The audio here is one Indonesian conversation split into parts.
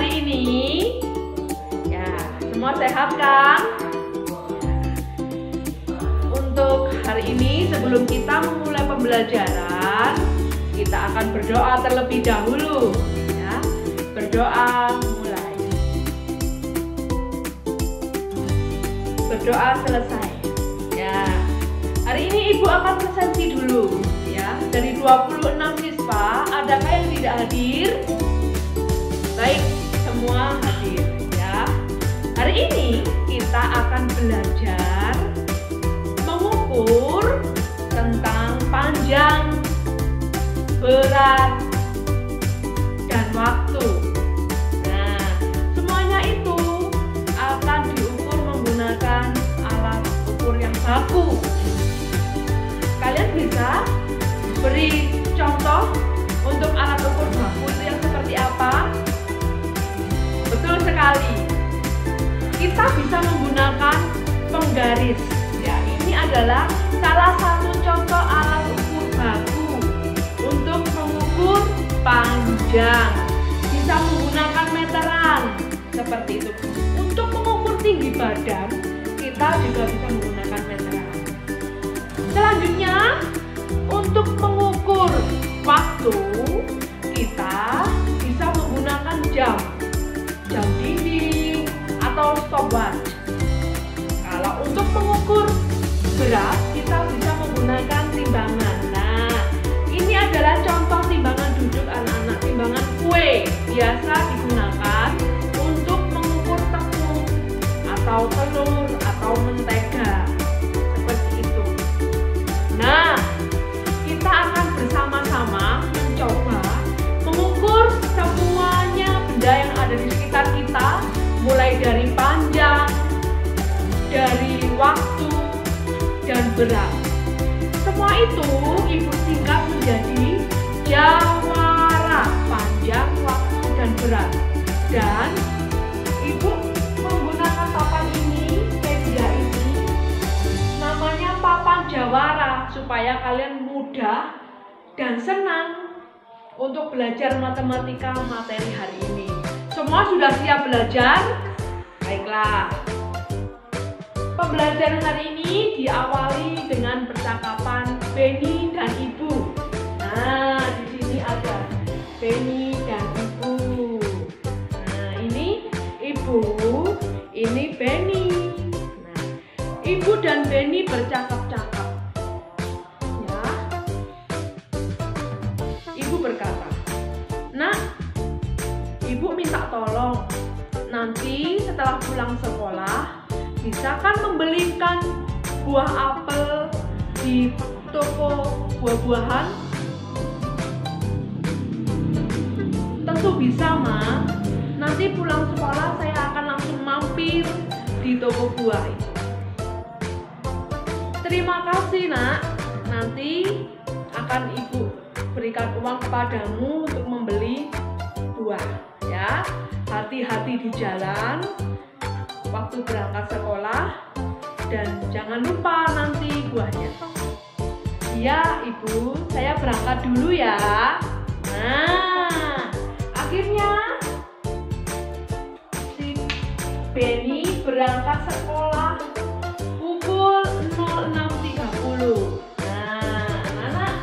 hari ini? Ya, semua sehat kan? Untuk hari ini sebelum kita memulai pembelajaran, kita akan berdoa terlebih dahulu. Ya, berdoa mulai. Berdoa selesai. Ya, hari ini Ibu akan presentasi dulu. Ya, dari 26 siswa, adakah yang tidak hadir? Baik, semua hadir. Ya, hari ini kita akan belajar mengukur tentang panjang, berat, dan waktu. Nah, semuanya itu akan diukur menggunakan alat ukur yang baku. Kalian bisa beri contoh untuk alat ukur baku itu yang seperti apa? Betul sekali. Kita bisa menggunakan penggaris. Ya, ini adalah salah satu contoh alat ukur baku untuk mengukur panjang. Bisa menggunakan meteran seperti itu. Untuk mengukur tinggi badan, kita juga bisa menggunakan meteran. Selanjutnya, untuk mengukur waktu, kita bisa menggunakan jam dinding atau stopwatch. Kalau untuk mengukur berat, kita bisa menggunakan timbangan. Nah, ini adalah contoh timbangan duduk anak-anak, timbangan kue biasa digunakan untuk mengukur tepung atau telur atau mentega seperti itu. Nah, kita akan bersama-sama mencoba mengukur semuanya benda yang ada di sekitar kita, mulai dari panjang, dari waktu, dan berat. Semua itu Ibu singkat menjadi jawara, panjang, waktu, dan berat. Dan Ibu menggunakan papan ini, media ini, namanya papan jawara, supaya kalian mudah dan senang untuk belajar matematika materi hari ini. Semua sudah siap belajar? Baiklah. Pembelajaran hari ini diawali dengan percakapan Benny dan Ibu. Nah, di sini ada Benny dan Ibu. Nah, ini Ibu, ini Benny. Nah, Ibu dan Benny bercakap-cakap. Ya. Ibu berkata, "Nak, Ibu minta tolong. Nanti setelah pulang sekolah, bisa kan membelikan buah apel di toko buah-buahan?" "Tentu bisa, Ma. Nanti pulang sekolah saya akan langsung mampir di toko buah itu." "Terima kasih, Nak. Nanti akan Ibu berikan uang kepadamu untuk membeli buah. Ya, hati-hati di jalan waktu berangkat sekolah, dan jangan lupa nanti buahnya." "Iya, Ibu, saya berangkat dulu ya." Nah, akhirnya si Benny berangkat sekolah pukul 06.30. Nah, anak-anak,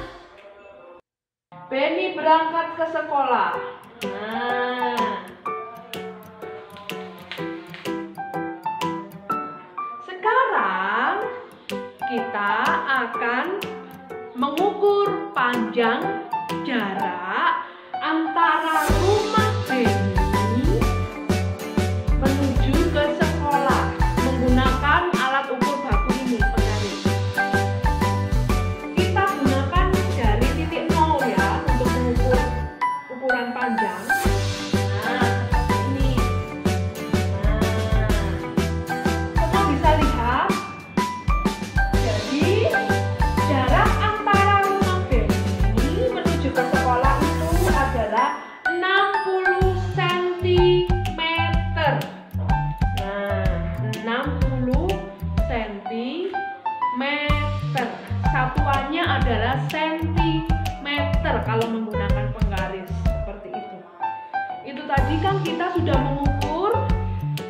Benny berangkat ke sekolah. Nah, sekarang kita akan mengukur panjang jarak antara rumah Benny menuju ke sekolah menggunakan alat ukur baku ini, penggaris. Kita gunakan dari titik 0 ya untuk mengukur ukuran panjang. Nah, ini. Nah, semua bisa lihat. Jadi, jarak antara rumah Benny menuju ke sekolah tadi kan kita sudah mengukur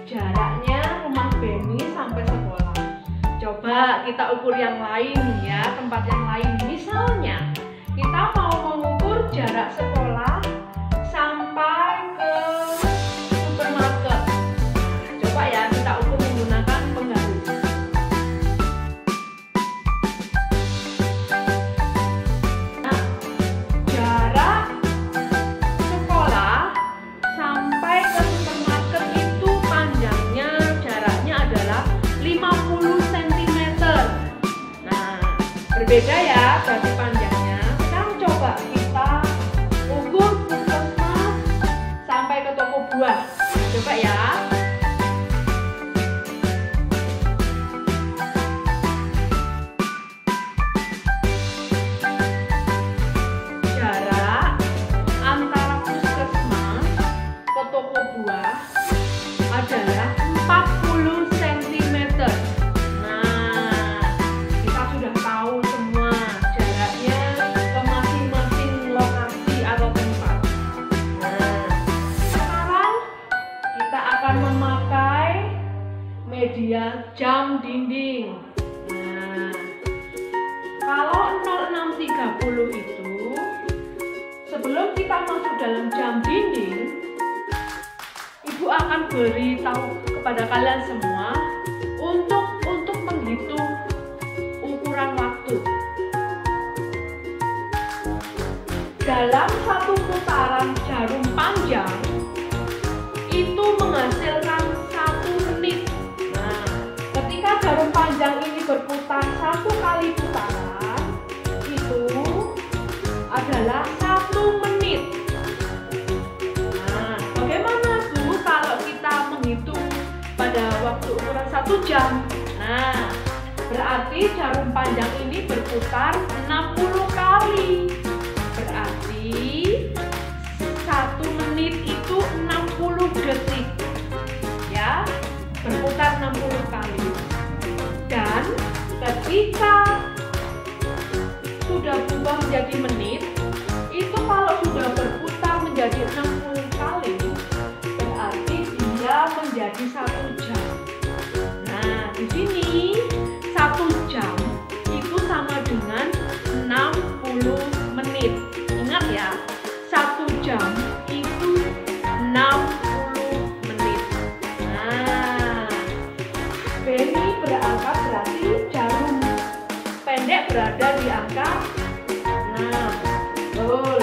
jaraknya rumah Benny sampai sekolah. Coba kita ukur yang lain ya, tempat yang lain. Misalnya kita mau mengukur jarak sekolah sampai ke supermarket. Coba ya kita ukur menggunakan penggaris. Nah, jarak sekolah sampai ke supermarket itu panjangnya, jaraknya adalah 50 cm. Nah, berbeda ya berarti panjangnya. Sekarang coba kita ukur puskesmas sampai ke toko buah. Coba ya. Jarak antara puskesmas ke toko buah adalah 40 cm. Nah, kita sudah tahu semua jaraknya ke masing-masing lokasi atau tempat. Nah, sekarang kita akan memakai media jam dinding. Nah, kalau 06.30 itu, sebelum kita masuk dalam jam dinding, Ibu akan beritahu kepada kalian semua untuk menghitung ukuran waktu. Dalam satu putaran jarum panjang itu menghasilkan 1 menit. Nah, ketika jarum panjang ini berputar 1 kali putaran, itu adalah 1 menit. Nah, bagaimana Bu kalau kita menghitung pada waktu ukuran 1 jam? Nah, berarti jarum panjang ini berputar 60 kali. Berarti 1 menit itu 60 detik. Ya, berputar 60 kali. Dan ketika sudah berubah menjadi menit, itu kalau sudah berputar menjadi 60 kali, berarti dia menjadi 1 jam. Nah, di sini 1 jam itu sama dengan 60 menit. Ingat ya, 1 jam itu 60 menit. Nah, Benny berangkat berarti jarum pendek berada di angka 6. Betul.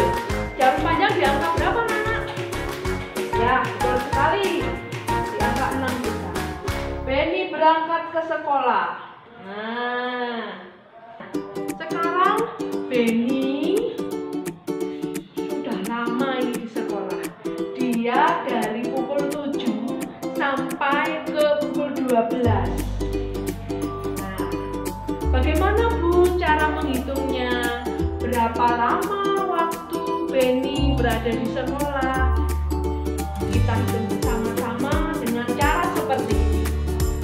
Jarum panjang di angka berapa, Nana? Ya, betul sekali. Di angka 6 juga. Benny berangkat ke sekolah. Nah, sekarang Benny sudah lama ini di sekolah. Dia dari pukul 7 sampai ke pukul 12. Nah, bagaimana Bu cara menghitungnya? Berapa lama waktu Benny berada di sekolah? Kita hitung bersama-sama dengan cara seperti ini.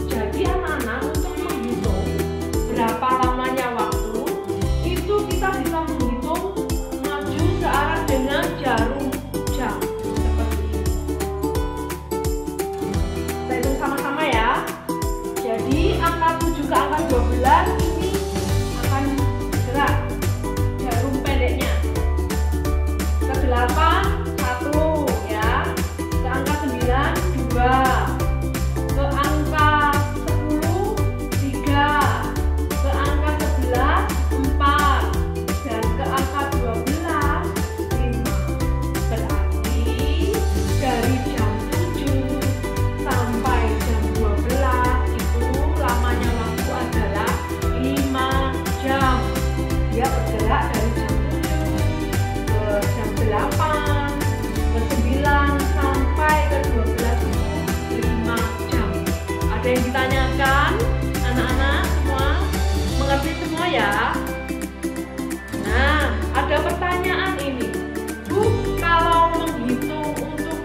Jadi anak-anak, untuk menghitung berapa lamanya waktu, itu kita bisa menghitung maju searah dengan jarum jam seperti ini. Kita hitung sama-sama ya. Jadi angka 7 ke angka 12 ini akan bergerak jarum pendeknya. Ke 8 1 ya. Ke angka 9 2. Ke angka 10 3. Ke angka 11 4. Dan ke angka 12 5. Berarti dari jam 7 sampai jam 12 itu lamanya waktu adalah 5 jam. Dia bergerak dari jam 7 ke jam 8 ke 9 sampai ke 12 itu 5 jam. Ada yang ditanyakan? Anak-anak semua mengerti semua ya? Nah, ada pertanyaan ini. Bu, kalau menghitung untuk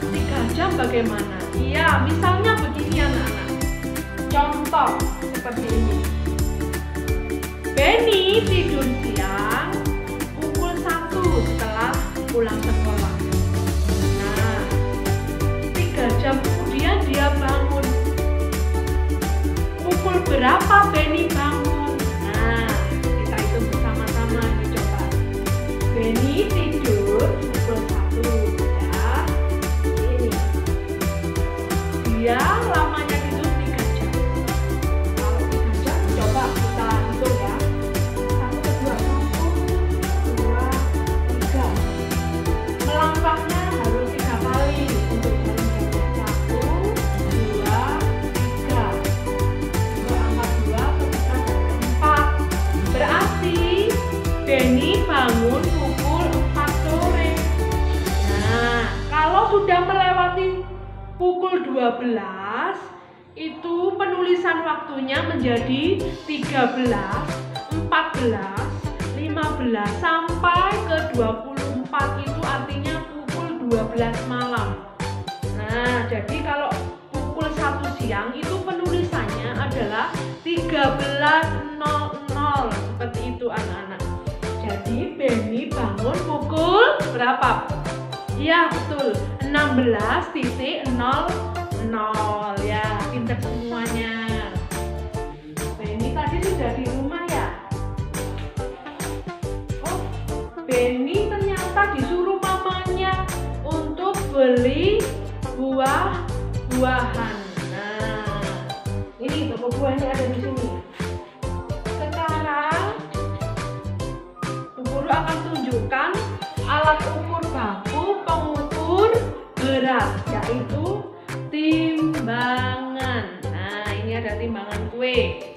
3 jam bagaimana? Iya, misalnya begini anak-anak. Contoh seperti ini. Benny tidur siang pukul 1 setelah pulang sekolah. Nah, pukul 12 itu penulisan waktunya menjadi 13, 14, 15 sampai ke 24, itu artinya pukul 12 malam. Nah, jadi kalau pukul 1 siang itu penulisannya adalah 13.00, seperti itu anak-anak. Jadi Benny bangun pukul berapa? Ya betul, 16.00 ya, pinter semuanya. Benny tadi sudah di rumah ya? Oh, Benny ternyata disuruh mamanya untuk beli buah-buahan. Nah, ini toko buahnya ada di sini. Sekarang Bu Guru akan tunjukkan alat ukur baku pengukur berat, yaitu timbangan. Nah, ini ada timbangan kue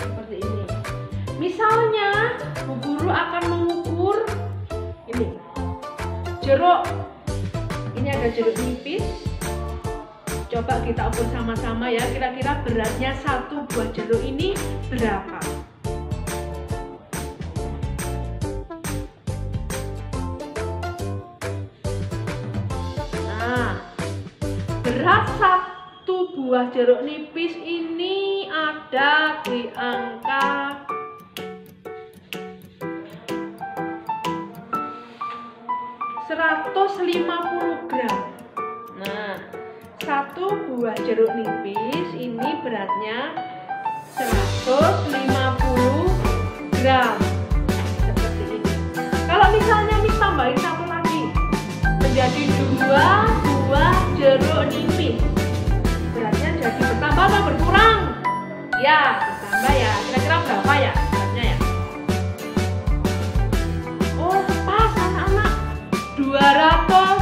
seperti ini. Misalnya Bu Guru akan mengukur ini jeruk. Ini ada jeruk nipis. Coba kita ukur sama-sama ya, kira-kira beratnya satu buah jeruk ini berapa? Nah, berat satu buah jeruk nipis ini ada di angka 150 gram. Nah, satu buah jeruk nipis ini beratnya 150 gram. Seperti ini. Kalau misalnya Miss tambahin satu lagi, menjadi 2 buah jeruk nipis, beratnya jadi bertambah atau berkurang? Ya, bertambah ya. Kira-kira berapa ya beratnya ya? Oh, pas anak-anak, 200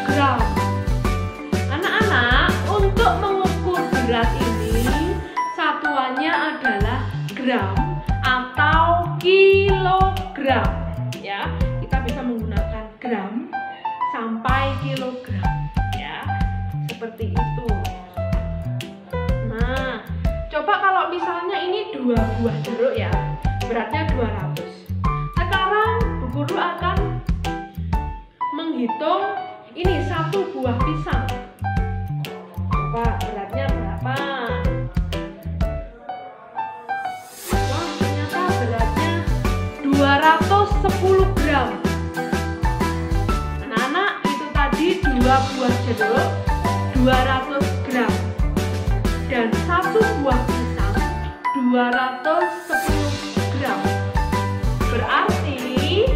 gram. Anak-anak, untuk mengukur berat ini satuannya adalah gram atau kilogram. Ya, kita bisa menggunakan gram sampai kilogram ya. Seperti itu. Nah, coba kalau misalnya ini 2 buah jeruk ya, beratnya 200. Sekarang Bu Guru akan menghitung ini satu buah pisang. Coba beratnya berapa? Wah, ternyata beratnya 210 gram. Anak-anak, itu tadi 2 buah jeruk 200 gram dan satu buah pisang 210 gram. Berarti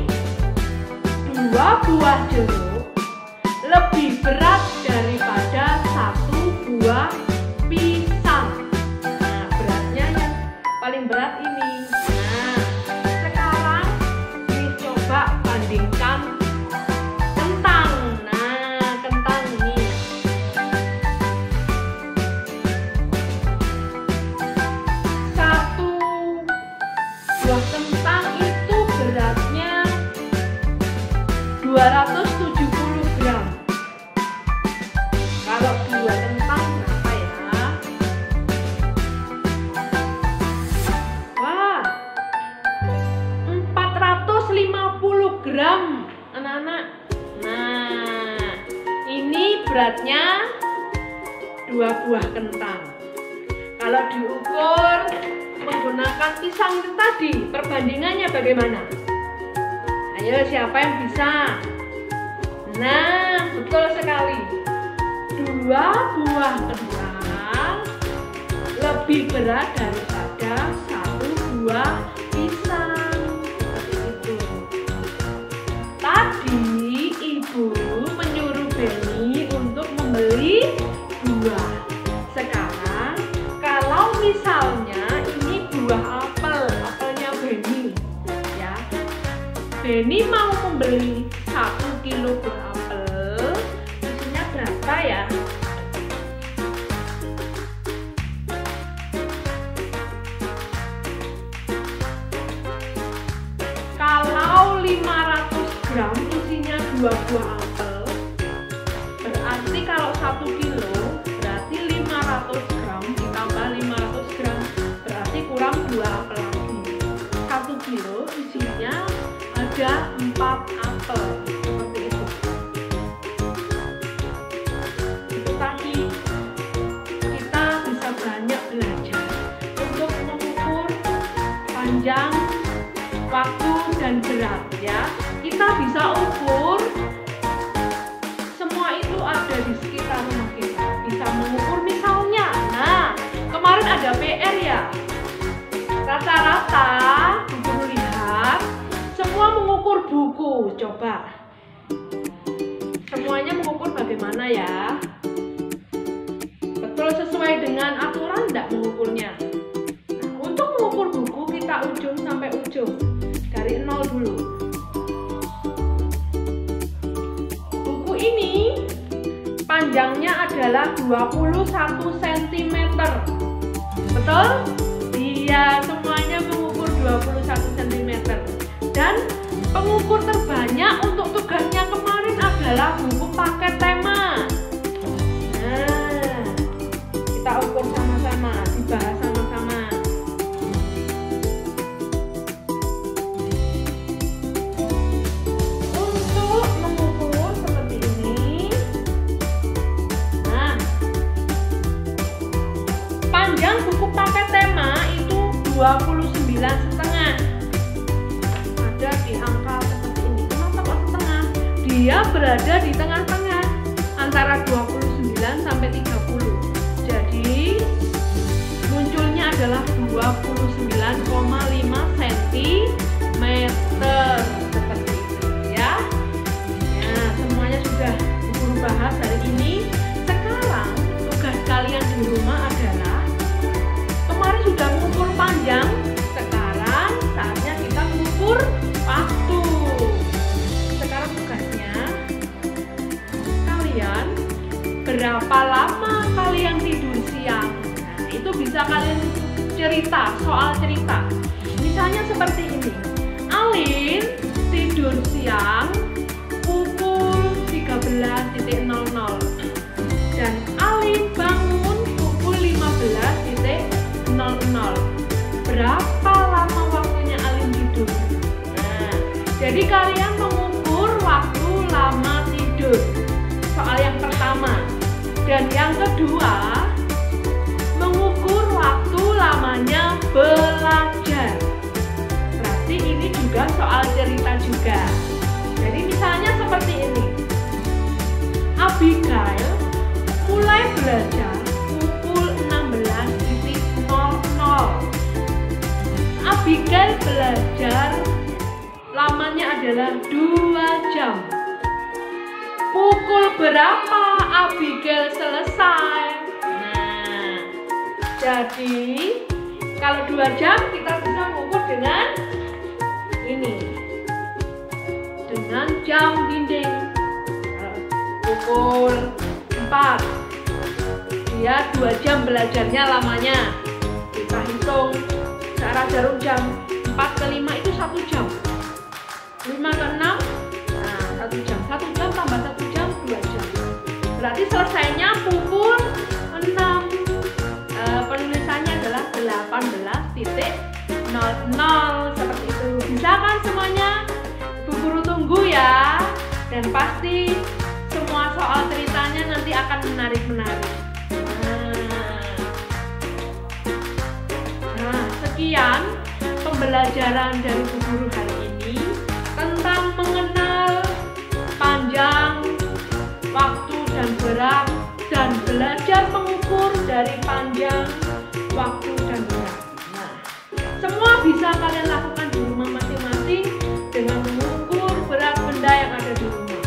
2 buah jeruk lebih berat daripada satu buah pisang. Nah, beratnya yang paling berat ini. Nah, sekarang coba bandingkan kentang. Nah, kentang ini satu buah kentang itu beratnya 270 gram. Kalau 2 kentang berapa ya? Wah, 450 gram anak-anak. Nah, ini beratnya 2 buah kentang. Kalau diukur menggunakan pisang itu tadi, perbandingannya bagaimana? Ayo, siapa yang bisa? Nah, betul sekali. 2 buah kentang lebih berat daripada satu buah pisang. Seperti itu. Tadi Ibu menyuruh Benny untuk membeli buah. Sekarang, kalau misalnya ini buah apel, apelnya Benny, ya. Benny mau membeli 1 kilo buah apel, isinya berapa ya? Kalau 500 gram isinya 2 buah apel, berarti kalau 1 dan berat ya. Kita bisa ukur semua itu ada di sekitar rumah kita. Bisa mengukur misalnya, nah kemarin ada PR ya. Rata-rata guru lihat semua mengukur buku. Coba semuanya mengukur bagaimana ya? Betul sesuai dengan aturan enggak mengukurnya? Nah, untuk mengukur buku kita ujung sampai ujung dari 0 dulu. Buku ini panjangnya adalah 21 cm. Betul? Iya, semuanya mengukur 21 cm. Dan pengukur terbanyak untuk tugasnya kemarin adalah buku paket tema. Nah, kita ukur sama-sama, dibahas sama-sama. Untuk mengukur seperti ini. Nah, panjang buku paket tema itu 29,5. Ada di angka seperti ini. Kenapa kok setengah? Dia berada di tengah-tengah antara 29 sampai 30. Jadi munculnya adalah 29,5 cm seperti itu ya. Ya, semuanya sudah guru bahas hari ini. Sekarang tugas kalian di rumah adalah kemarin sudah mengukur panjang, sekarang saatnya kita mengukur waktu. Sekarang tugasnya kalian berapa lama kalian tidur siang. Nah, itu bisa kalian cerita, soal cerita. Misalnya seperti ini. Alin tidur siang pukul 13.00 dan Alin bangun pukul 15.00. Berapa lama waktunya Alin tidur? Nah, jadi kalian mengukur waktu lama tidur. Soal yang pertama. Dan yang kedua, mengukur waktu lamanya belajar. Berarti ini juga soal cerita juga. Jadi misalnya seperti ini. Abigail mulai belajar pukul 16.00. Abigail belajar lamanya adalah 2 jam. Pukul berapa Abigail selesai? Nah, jadi kalau 2 jam kita bisa mengukur dengan ini, dengan jam dinding. Pukul 4, dia 2 jam belajarnya lamanya. Kita hitung searah jarum jam. 4 ke 5 itu 1 jam. 5 ke 6, nah 1 jam. 1 jam tambah 1 jam, 2 jam. Berarti selesainya pukul 6. Penulisannya adalah 18.00 seperti itu. Bisa kan semuanya? Bu guru tunggu ya. Dan pasti semua soal ceritanya nanti akan menarik-menarik. Nah, sekian pembelajaran dari Bu Guru hari ini tentang mengenal panjang, waktu dan berat, dan belajar mengukur dari panjang, waktu dan berat. Nah, semua bisa kalian lakukan di rumah masing-masing dengan mengukur berat benda yang ada di rumah.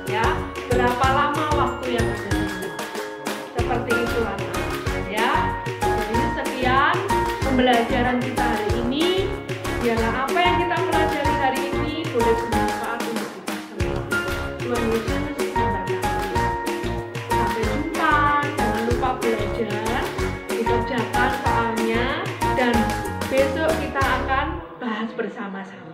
Ya, berapa lama waktu yang ada di rumah. Seperti itu anak. Ya, jadi sekian pembelajaran kita hari ini. Biarlah apa yang kita pelajari hari ini boleh bermanfaat untuk kita semua. Tuhan Yesus memberkati. Sampai jumpa. Jangan lupa belajar, dikerjakan soalnya, dan besok kita akan bahas bersama-sama.